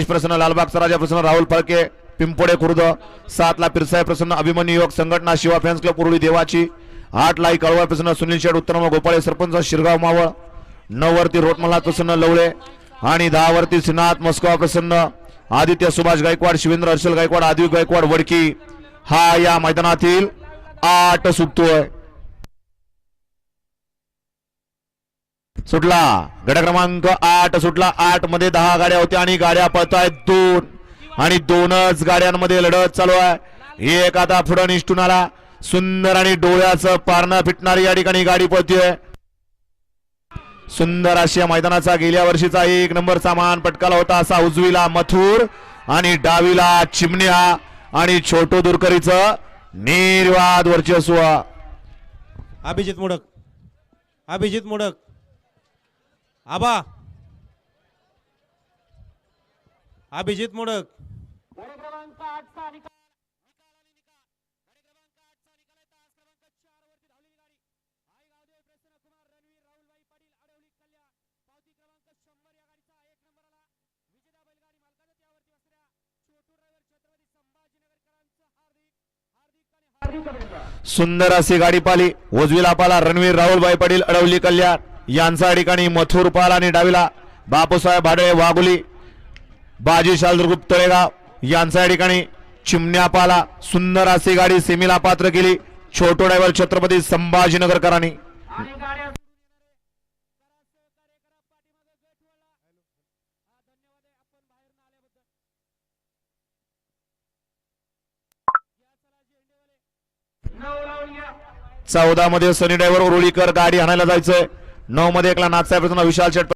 गणेश प्रसन्न लालबागचा राजा प्रसन्न राहुल फळके पिंपोडे खुर्द, 7 ला पिरसाई प्रसन्न अभिमन्यू योग संघटना शिवा फॅन्स क्लब उरुळी देवाची, 8 ला कळवा प्रसन्न सुनील शेठ उत्तम गोपाळे सरपंच शिरगाव मावळ, 9 वरती रोटमल्हार प्रसन्न लवळे आणि 10 वरती श्रीनाथ मस्कोवा प्रसन्न आदित्य सुभाष गायकवाड शिवेंद्र हर्षल गायकवाड आदिव गायकवाड वडकी हा या मैदानातील 8 सुटतोय। सुटला गट क्रमांक 8 सुटला। 8 मध्ये 10 गाड्या होत्या आणि गाड्या पळतायत 2 आणि 2च गाड्यांमध्ये लढत चालू आहे। एक आता पुढे निष्ठून आला सुंदर आणि डोळ्याचं पारणं फिटणारी या ठिकाणी गाडी पळतीये। सुंदर अशा मैदानाचा गेल्या वर्षीचा 1 नंबरचा मान पटकाला होता असा उजवीला मथुर आणि डावीला चिमण्या आणि छोटो दुरकरीचं निर्वाद वर्चस्व। अभिजित मोडक आबा अभिजित मोडक सुंदर अशी गाडी पाली उजवीला पाला रणवीर राहुलभाई पाटील अडवली कल्याण यांचा ठिकाणी मथुर पाल आणि डावीला बापूसाहेब भाडळे वाघोली बाजी शालदुर्गुप्त तळेगाव यांचा ठिकाणी चिमण्या पाला। सुंदर अशी गाडी सेमीला पात्र केली छोटो ड्रायव्हर छत्रपती संभाजीनगरकरांनी। चौदा मध्ये सनी ड्रायव्हर उरुळीकर गाडी आणायला जायचंय। 9 मध्ये 1 ला नाथसाहेब प्रसन्न विशाल शेट